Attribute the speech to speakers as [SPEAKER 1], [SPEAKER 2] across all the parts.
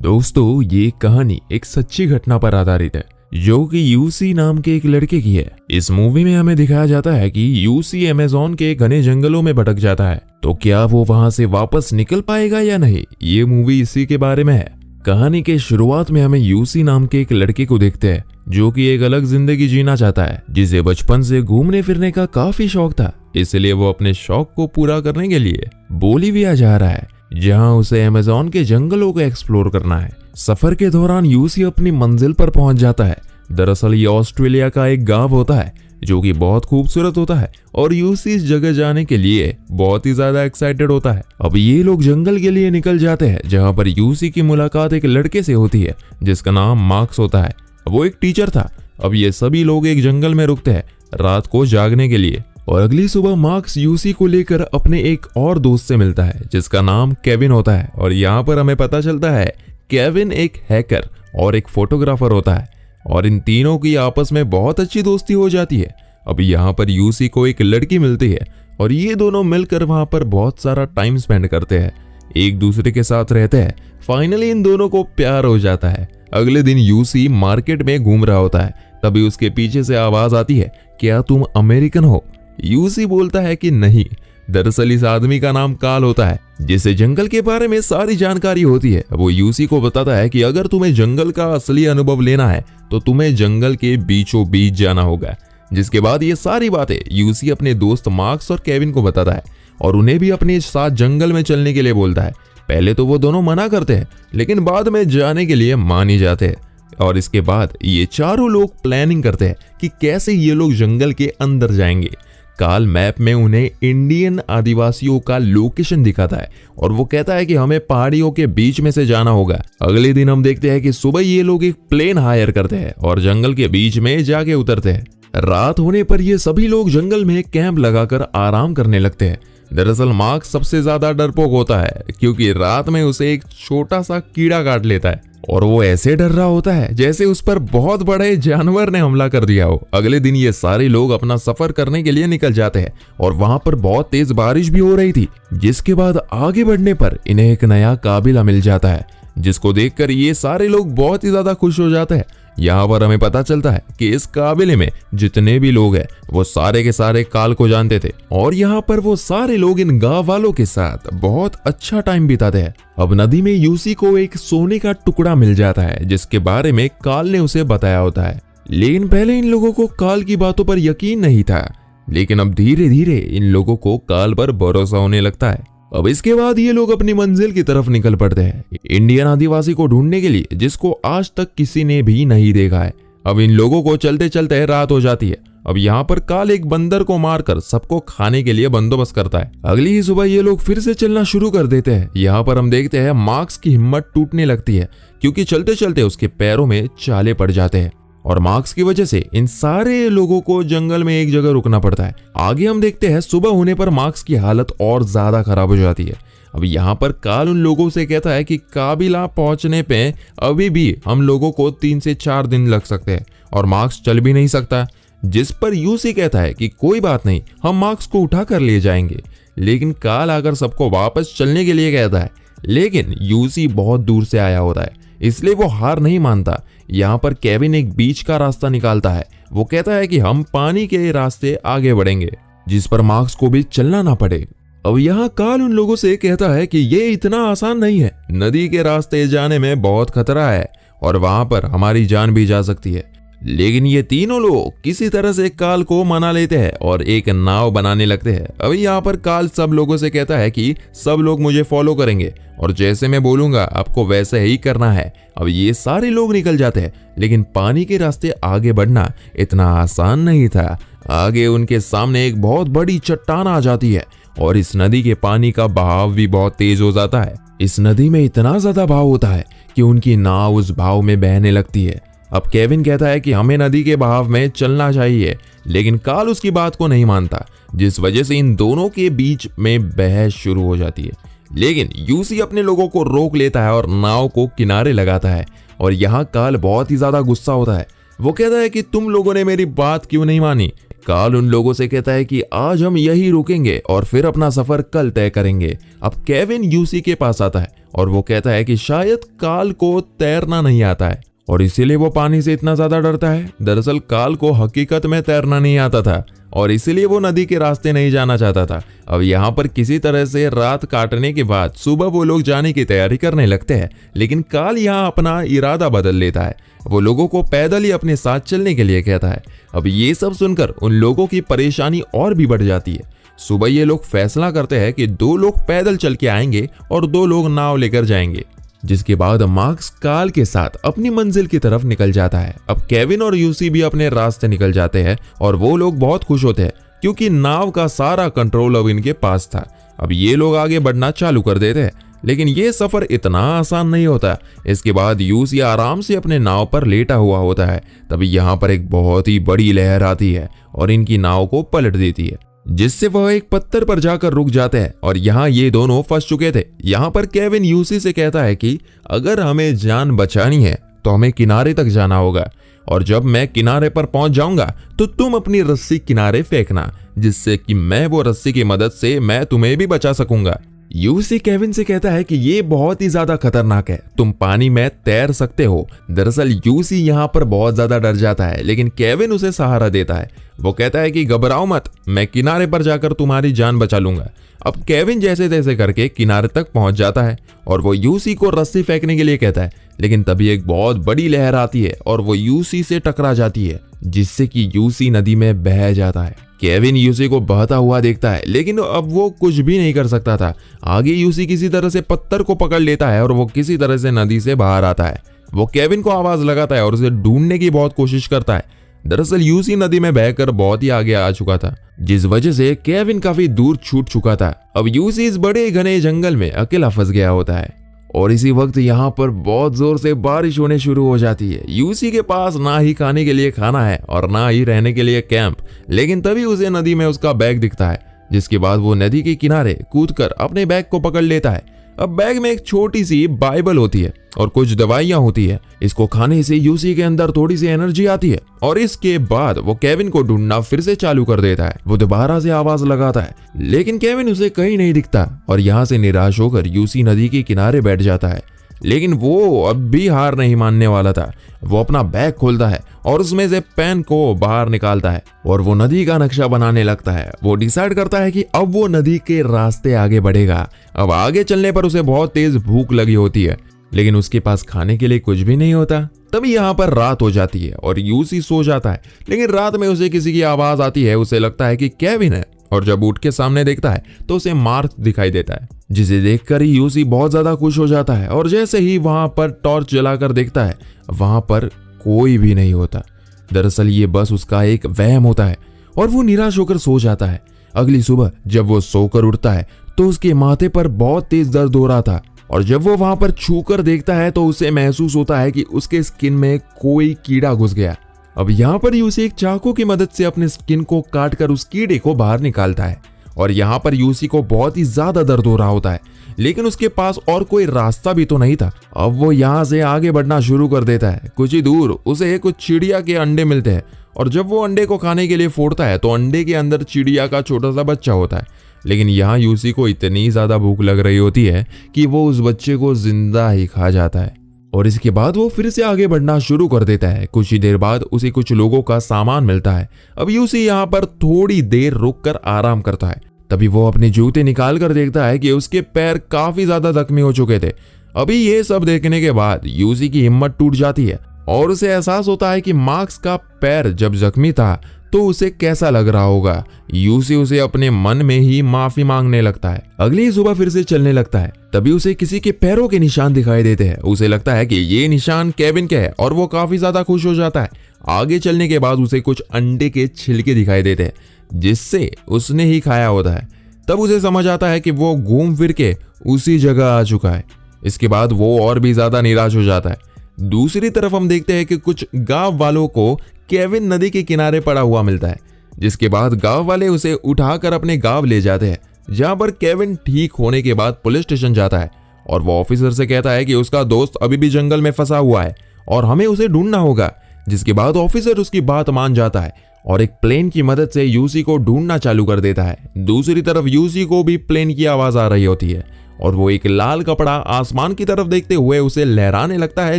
[SPEAKER 1] दोस्तों, ये कहानी एक सच्ची घटना पर आधारित है जो कि यूसी नाम के एक लड़के की है। इस मूवी में हमें दिखाया जाता है कि यूसी अमेज़न के घने जंगलों में भटक जाता है, तो क्या वो वहां से वापस निकल पाएगा या नहीं, ये मूवी इसी के बारे में है। कहानी के शुरुआत में हमें यूसी नाम के एक लड़के को देखते हैं जो कि एक अलग जिंदगी जीना चाहता है, जिसे बचपन से घूमने फिरने का काफी शौक था। इसलिए वो अपने शौक को पूरा करने के लिए बोलीविया जा रहा है, जहां उसे अमेज़न के जंगलों को एक्सप्लोर करना है। सफर के दौरान यूसी अपनी मंजिल पर पहुंच जाता है। दरअसल ये ऑस्ट्रेलिया का एक गांव होता है जो कि बहुत खूबसूरत होता है और यूसी इस जगह जाने के लिए बहुत ही ज्यादा एक्साइटेड होता है। अब ये लोग जंगल के लिए निकल जाते हैं, जहां पर यूसी की मुलाकात एक लड़के से होती है जिसका नाम मार्क्स होता है। वो एक टीचर था। अब ये सभी लोग एक जंगल में रुकते हैं रात को जागने के लिए, और अगली सुबह मार्क्स यूसी को लेकर अपने एक और दोस्त से मिलता है जिसका नाम केविन होता है। और यहाँ पर हमें पता चलता है केविन एक हैकर और एक फोटोग्राफर होता है, और इन तीनों की आपस में बहुत अच्छी दोस्ती हो जाती है। अब यहाँ पर यूसी को एक लड़की मिलती है और ये दोनों मिलकर वहां पर बहुत सारा टाइम स्पेंड करते हैं, एक दूसरे के साथ रहते हैं। फाइनली इन दोनों को प्यार हो जाता है। अगले दिन यूसी मार्केट में घूम रहा होता है, तभी उसके पीछे से आवाज आती है, क्या तुम अमेरिकन हो? यूसी बोलता है कि नहीं। दरअसल इस आदमी का नाम काल होता है, जिसे जंगल के बारे में सारी जानकारी होती है। वो यूसी को बताता है कि अगर तुम्हें जंगल का असली अनुभव लेना है तो तुम्हें जंगल के बीचों बीच जाना होगा। जिसके बाद ये सारी बातें यूसी अपने दोस्त मार्क्स और केविन को बताता है और उन्हें भी अपने साथ जंगल में चलने के लिए बोलता है। पहले तो वो दोनों मना करते हैं, लेकिन बाद में जाने के लिए मान ही जाते हैं। और इसके बाद ये चारों लोग प्लानिंग करते हैं कि कैसे ये लोग जंगल के अंदर जाएंगे। काल मैप में उन्हें इंडियन आदिवासियों का लोकेशन दिखाता है और वो कहता है कि हमें पहाड़ियों के बीच में से जाना होगा। अगले दिन हम देखते हैं कि सुबह ये लोग एक प्लेन हायर करते हैं और जंगल के बीच में जाके उतरते हैं। रात होने पर ये सभी लोग जंगल में कैंप लगाकर आराम करने लगते हैं। दरअसल मार्क्स सबसे ज्यादा डरपोक होता है, क्योंकि रात में उसे एक छोटा सा कीड़ा काट लेता है और वो ऐसे डर रहा होता है जैसे उस पर बहुत बड़े जानवर ने हमला कर दिया हो। अगले दिन ये सारे लोग अपना सफर करने के लिए निकल जाते हैं और वहां पर बहुत तेज बारिश भी हो रही थी। जिसके बाद आगे बढ़ने पर इन्हें एक नया काबिला मिल जाता है, जिसको देखकर ये सारे लोग बहुत ही ज्यादा खुश हो जाते हैं। यहाँ पर हमें पता चलता है कि इस काबिले में जितने भी लोग हैं वो सारे के सारे काल को जानते थे, और यहाँ पर वो सारे लोग इन गांव वालों के साथ बहुत अच्छा टाइम बिताते हैं। अब नदी में यूसी को एक सोने का टुकड़ा मिल जाता है, जिसके बारे में काल ने उसे बताया होता है। लेकिन पहले इन लोगों को काल की बातों पर यकीन नहीं था, लेकिन अब धीरे धीरे इन लोगों को काल पर भरोसा होने लगता है। अब इसके बाद ये लोग अपनी मंजिल की तरफ निकल पड़ते हैं, इंडियन आदिवासी को ढूंढने के लिए, जिसको आज तक किसी ने भी नहीं देखा है। अब इन लोगों को चलते चलते रात हो जाती है। अब यहाँ पर काल एक बंदर को मारकर सबको खाने के लिए बंदोबस्त करता है। अगली ही सुबह ये लोग फिर से चलना शुरू कर देते हैं। यहाँ पर हम देखते हैं मार्क्स की हिम्मत टूटने लगती है, क्योंकि चलते चलते उसके पैरों में छाले पड़ जाते हैं, और मार्क्स की वजह से इन सारे लोगों को जंगल में एक जगह रुकना पड़ता है। आगे हम देखते हैं सुबह होने पर मार्क्स की हालत और ज्यादा खराब हो जाती है। अब यहाँ पर काल उन लोगों से कहता है कि काबिला पहुंचने पे अभी भी हम लोगों को 3 से 4 दिन लग सकते हैं और मार्क्स चल भी नहीं सकता। जिस पर यूसी कहता है कि कोई बात नहीं, हम मार्क्स को उठा कर ले जाएंगे। लेकिन काल आकर सबको वापस चलने के लिए कहता है, लेकिन यूसी बहुत दूर से आया होता है, इसलिए वो हार नहीं मानता। यहाँ पर केविन एक बीच का रास्ता निकालता है। वो कहता है कि हम पानी के रास्ते आगे बढ़ेंगे, जिस पर मार्क्स को भी चलना ना पड़े। अब यहाँ काल उन लोगों से कहता है कि ये इतना आसान नहीं है, नदी के रास्ते जाने में बहुत खतरा है और वहां पर हमारी जान भी जा सकती है। लेकिन ये तीनों लोग किसी तरह से काल को मना लेते हैं और एक नाव बनाने लगते हैं। अभी यहाँ पर काल सब लोगों से कहता है कि सब लोग मुझे फॉलो करेंगे और जैसे मैं बोलूंगा आपको वैसे ही करना है। अब ये सारे लोग निकल जाते हैं, लेकिन पानी के रास्ते आगे बढ़ना इतना आसान नहीं था। आगे उनके सामने एक बहुत बड़ी चट्टान आ जाती है और इस नदी के पानी का बहाव भी बहुत तेज हो जाता है। इस नदी में इतना ज्यादा बहाव होता है कि उनकी नाव उस बहाव में बहने लगती है। अब केविन कहता है कि हमें नदी के बहाव में चलना चाहिए, लेकिन काल उसकी बात को नहीं मानता, जिस वजह से इन दोनों के बीच में बहस शुरू हो जाती है। लेकिन यूसी अपने लोगों को रोक लेता है और नाव को किनारे लगाता है, और यहाँ काल बहुत ही ज्यादा गुस्सा होता है। वो कहता है कि तुम लोगों ने मेरी बात क्यों नहीं मानी। कार्ल उन लोगों से कहता है कि आज हम यही रुकेंगे और फिर अपना सफर कल तय करेंगे। अब केविन यूसी के पास आता है और वो कहता है कि शायद कार्ल को तैरना नहीं आता है और इसीलिए वो पानी से इतना ज्यादा डरता है। दरअसल कार्ल को हकीकत में तैरना नहीं आता था और इसीलिए वो नदी के रास्ते नहीं जाना चाहता था। अब यहाँ पर किसी तरह से रात काटने के बाद सुबह वो लोग जाने की तैयारी करने लगते हैं, लेकिन कार्ल यहाँ अपना इरादा बदल लेता है। वो लोगों को पैदल ही अपने साथ चलने के लिए कहता है। अब ये सब सुनकर उन लोगों की परेशानी और भी बढ़ जाती है। सुबह ये लोग फैसला करते हैं कि 2 लोग पैदल चल के आएंगे और 2 लोग नाव लेकर जाएंगे, जिसके बाद मार्क्स कार्ल के साथ अपनी मंजिल की तरफ निकल जाता है। अब केविन और यूसी भी अपने रास्ते निकल जाते हैं और वो लोग बहुत खुश होते हैं क्योंकि नाव का सारा कंट्रोल अब इनके पास था। अब ये लोग आगे बढ़ना चालू कर देते हैं, लेकिन ये सफर इतना आसान नहीं होता। इसके बाद यूसी आराम से अपने नाव पर लेटा हुआ होता है। तभी यहाँ पर एक बहुत ही बड़ी लहर आती है और इनकी नाव को पलट देती है, जिससे वह एक पत्थर पर जाकर रुक जाते हैं और यहाँ ये दोनों फंस चुके थे। यहाँ पर केविन यूसी से कहता है कि अगर हमें जान बचानी है तो हमें किनारे तक जाना होगा और जब मैं किनारे पर पहुंच जाऊंगा तो तुम अपनी रस्सी किनारे फेंकना, जिससे कि मैं वो रस्सी की मदद से मैं तुम्हें भी बचा सकूंगा। यूसी केविन से कहता है कि ये बहुत ही ज्यादा खतरनाक है, तुम पानी में तैर सकते हो। दरअसल यूसी यहाँ पर बहुत ज्यादा डर जाता है, लेकिन केविन उसे सहारा देता है। वो कहता है कि घबराओ मत, मैं किनारे पर जाकर तुम्हारी जान बचा लूंगा। अब केविन जैसे तैसे करके किनारे तक पहुंच जाता है और वो यूसी को रस्सी फेंकने के लिए कहता है, लेकिन तभी एक बहुत बड़ी लहर आती है और वो यूसी से टकरा जाती है, जिससे कि यूसी नदी में बह जाता है। केविन यूसी को बहता हुआ देखता है, लेकिन अब वो कुछ भी नहीं कर सकता था। आगे यूसी किसी तरह से पत्थर को पकड़ लेता है और वो किसी तरह से नदी से बाहर आता है। वो केविन को आवाज लगाता है और उसे ढूंढने की बहुत कोशिश करता है। दरअसल यूसी नदी में बहकर बहुत ही आगे आ चुका था, जिस वजह से केविन काफी दूर छूट चुका था। अब यूसी इस बड़े घने जंगल में अकेला फंस गया होता है और इसी वक्त यहाँ पर बहुत जोर से बारिश होने शुरू हो जाती है। यूसी के पास ना ही खाने के लिए खाना है और ना ही रहने के लिए कैंप, लेकिन तभी उसे नदी में उसका बैग दिखता है, जिसके बाद वो नदी के किनारे कूदकर अपने बैग को पकड़ लेता है। अब बैग में एक छोटी सी बाइबल होती है और कुछ दवाइयां होती है। इसको खाने से यूसी के अंदर थोड़ी सी एनर्जी आती है और इसके बाद वो केविन को ढूंढना फिर से चालू कर देता है। वो दोबारा से आवाज लगाता है, लेकिन केविन उसे कहीं नहीं दिखता और यहाँ से निराश होकर यूसी नदी के किनारे बैठ जाता है। लेकिन वो अब भी हार नहीं मानने वाला था। वो अपना बैग खोलता है और उसमें से पेन को बाहर निकालता है और वो नदी का नक्शा बनाने लगता है। वो डिसाइड करता है कि अब वो नदी के रास्ते आगे बढ़ेगा। अब आगे चलने पर उसे बहुत तेज भूख लगी होती है, लेकिन उसके पास खाने के लिए कुछ भी नहीं होता। तभी यहाँ पर रात हो जाती है और यूसी सो जाता है, लेकिन रात में उसे किसी की आवाज आती है। उसे लगता है कि केविन है और जब उठ के सामने देखता है तो उसे मार्क दिखाई देता है, जिसे देखकर ही यूसी बहुत ज्यादा खुश हो जाता है और जैसे ही वहां पर टॉर्च जलाकर देखता है, वहां पर कोई भी नहीं होता। दरअसल ये बस उसका एक वहम होता है और वो निराश होकर सो जाता है। अगली सुबह जब वो सोकर उठता है तो उसके माथे पर बहुत तेज दर्द हो रहा था और जब वो वहां पर छूकर देखता है तो उसे महसूस होता है कि उसके स्किन में कोई कीड़ा घुस गया। अब यहाँ पर यूसी एक चाकू की मदद से अपने स्किन को काटकर उस कीड़े को बाहर निकालता है और यहाँ पर यूसी को बहुत ही ज्यादा दर्द हो रहा होता है, लेकिन उसके पास और कोई रास्ता भी तो नहीं था। अब वो यहाँ से आगे बढ़ना शुरू कर देता है। कुछ ही दूर उसे कुछ चिड़िया के अंडे मिलते हैं और जब वो अंडे को खाने के लिए फोड़ता है तो अंडे के अंदर चिड़िया का छोटा सा बच्चा होता है। लेकिन यहाँ यूसी को इतनी ज्यादा भूख लग रही होती है कि वो उस बच्चे को जिंदा ही खा जाता है और इसके बाद वो फिर से आगे बढ़ना शुरू कर देता है। कुछ ही देर बाद उसे कुछ लोगों का सामान मिलता है। अब यूसी यहाँ पर थोड़ी देर रुककर आराम करता है। तभी वो अपने जूते निकाल कर देखता है कि उसके पैर काफी ज्यादा जख्मी हो चुके थे। अभी ये सब देखने के बाद यूसी की हिम्मत टूट जाती है और उसे एहसास होता है कि मार्क्स का पैर जब जख्मी था तो उसे कैसा लग रहा होगा। यूसी उसे अपने मन में ही माफी मांगने लगता है। अगली सुबह फिर से चलने लगता है। तभी उसे किसी के पैरों के निशान दिखाई देते हैं। उसे लगता है कि ये निशान केविन के हैं और वो काफी ज्यादा खुश हो जाता है। आगे चलने के बाद उसे कुछ अंडे के छिलके दिखाई देते हैं, जिससे उसने ही खाया होता है। तब उसे समझ आता है कि वो घूम फिर के उसी जगह आ चुका है। इसके बाद वो और भी ज्यादा निराश हो जाता है। दूसरी तरफ हम देखते हैं कि कुछ गांव वालों को केविन नदी के किनारे पड़ा हुआ मिलता है, जिसके बाद गांव वाले उसे उठाकर अपने गांव ले जाते हैं, जहां पर केविन ठीक होने के बाद पुलिस स्टेशन जाता है और वो ऑफिसर से कहता है कि उसका दोस्त अभी भी जंगल में फंसा हुआ है और हमें उसे ढूंढना होगा। जिसके बाद ऑफिसर उसकी बात मान जाता है और एक प्लेन की मदद से यूसी को ढूंढना चालू कर देता है। दूसरी तरफ यूसी को भी प्लेन की आवाज आ रही होती है और वो एक लाल कपड़ा आसमान की तरफ देखते हुए उसे लहराने लगता है,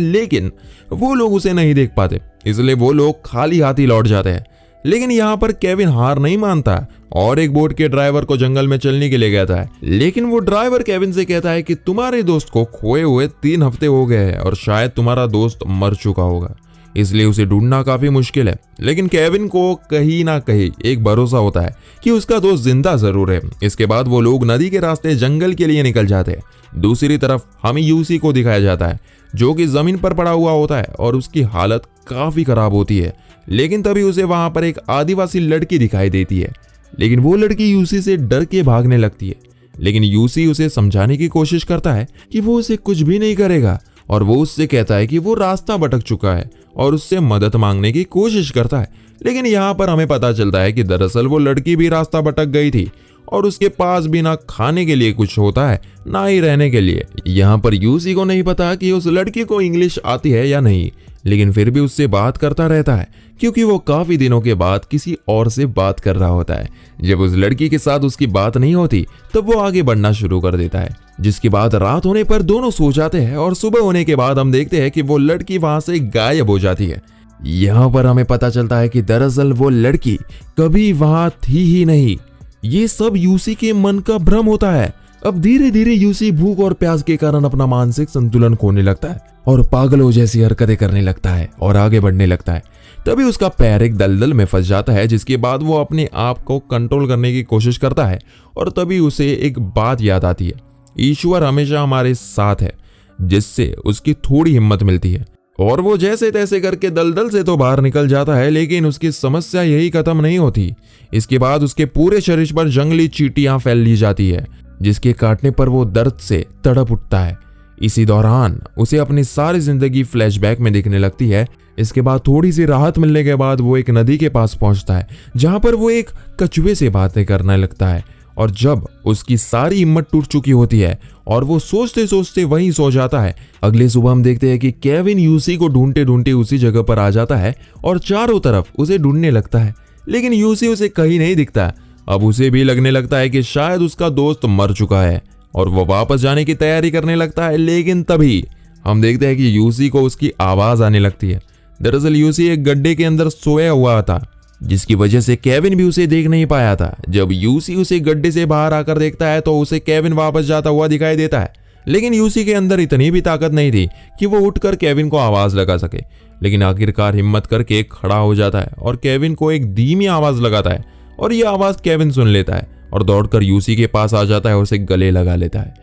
[SPEAKER 1] लेकिन वो लोग उसे नहीं देख पाते, इसलिए वो लोग खाली हाथी लौट जाते हैं। लेकिन यहाँ पर केविन हार नहीं मानता और एक बोट के ड्राइवर को जंगल में चलने के लिए कहता है। लेकिन वो ड्राइवर केविन से कहता है कि तुम्हारे दोस्त को खोए हुए 3 हफ्ते हो गए हैं और शायद तुम्हारा दोस्त मर चुका होगा, इसलिए उसे ढूंढना काफी मुश्किल है। लेकिन केविन को कहीं ना कहीं एक भरोसा होता है कि उसका दोस्त जिंदा जरूर है। इसके बाद वो लोग नदी के रास्ते जंगल के लिए निकल जाते हैं। दूसरी तरफ हमें यूसी को दिखाया जाता है जो कि जमीन पर पड़ा हुआ होता है और उसकी हालत काफी खराब होती है। लेकिन तभी उसे वहां पर एक आदिवासी लड़की दिखाई देती है, लेकिन वो लड़की यूसी से डर के भागने लगती है। लेकिन यूसी उसे समझाने की कोशिश करता है कि वो उसे कुछ भी नहीं करेगा और वो उससे कहता है कि वो रास्ता भटक चुका है और उससे मदद मांगने की कोशिश करता है। लेकिन यहाँ पर हमें पता चलता है कि दरअसल वो लड़की भी रास्ता भटक गई थी और उसके पास भी ना खाने के लिए कुछ होता है ना ही रहने के लिए। यहाँ पर यूसी को नहीं पता कि उस लड़की को इंग्लिश आती है या नहीं, लेकिन फिर भी उससे बात करता रहता है क्योंकि वो काफी दिनों के बाद किसी और से बात कर रहा होता है। जब उस लड़की के साथ उसकी बात नहीं होती तब वो आगे बढ़ना शुरू कर देता है, जिसके बाद रात होने पर दोनों सो जाते हैं और सुबह होने के बाद हम देखते हैं कि वो लड़की वहां से गायब हो जाती है। यहाँ पर हमें पता चलता है कि दरअसल वो लड़की कभी वहां थी ही नहीं। ये सब यूसी के मन का भ्रम होता है। अब धीरे धीरे यूसी भूख और प्यास के कारण अपना मानसिक संतुलन खोने लगता है और पागलों जैसी हरकतें करने लगता है और आगे बढ़ने लगता है। तभी उसका पैर एक दलदल में फंस जाता है, जिसके बाद वो अपने आप को कंट्रोल करने की कोशिश करता है और तभी उसे एक बात याद आती है, ईश्वर हमेशा हमारे साथ है, जिससे उसकी थोड़ी हिम्मत मिलती है और वो जैसे तैसे करके दलदल से तो बाहर निकल जाता है। लेकिन उसकी समस्या यही खत्म नहीं होती। इसके बाद उसके पूरे शरीर पर जंगली चींटियां फैल ली जाती है, जिसके काटने पर वो दर्द से तड़प उठता है। इसी दौरान उसे अपनी सारी जिंदगी फ्लैशबैक में दिखने लगती है। इसके बाद थोड़ी सी राहत मिलने के बाद वो एक नदी के पास पहुंचता है, जहां पर वो एक कछुए से बातें करने लगता है। और जब उसकी सारी हिम्मत टूट चुकी होती है और वो सोचते सोचते वहीं सो जाता है, अगली सुबह हम देखते हैं कि केविन यूसी को ढूंढते ढूंढते उसी जगह पर आ जाता है और चारों तरफ उसे ढूंढने लगता है। लेकिन यूसी उसे कहीं नहीं दिखता। अब उसे भी लगने लगता है कि शायद उसका दोस्त मर चुका है और वो वापस जाने की तैयारी करने लगता है। लेकिन तभी हम देखते हैं कि यूसी को उसकी आवाज आने लगती है। दरअसल यूसी एक गड्ढे के अंदर सोया हुआ था, जिसकी वजह से केविन भी उसे देख नहीं पाया था। जब यूसी उसे गड्ढे से बाहर आकर देखता है तो उसे केविन वापस जाता हुआ दिखाई देता है। लेकिन यूसी के अंदर इतनी भी ताकत नहीं थी कि वो उठकर केविन को आवाज लगा सके। लेकिन आखिरकार हिम्मत करके खड़ा हो जाता है और केविन को एक धीमी आवाज लगाता है और ये आवाज केविन सुन लेता है और दौड़कर यूसी के पास आ जाता है और उसे गले लगा लेता है।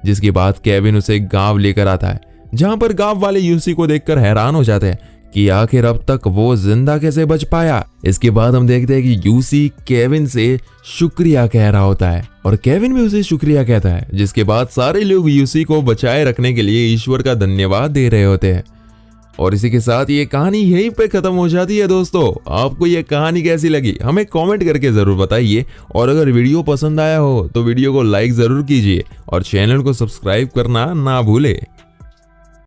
[SPEAKER 1] जिसके बाद केविन उसे गांव लेकर आता है, जहां पर गांव वाले यूसी को देखकर हैरान हो जाते हैं कि आखिर अब तक वो जिंदा कैसे बच पाया। इसके बाद हम देखते हैं कि यूसी केविन से शुक्रिया कह रहा होता है और केविन भी उसे शुक्रिया कहता है। जिसके बाद सारे लोग यूसी को बचाए रखने के लिए ईश्वर का धन्यवाद दे रहे होते हैं। और इसी के साथ ये कहानी यहीं पे खत्म हो जाती है। दोस्तों, आपको ये कहानी कैसी लगी हमें कमेंट करके जरूर बताइए और अगर वीडियो पसंद आया हो तो वीडियो को लाइक जरूर कीजिए और चैनल को सब्सक्राइब करना ना भूले।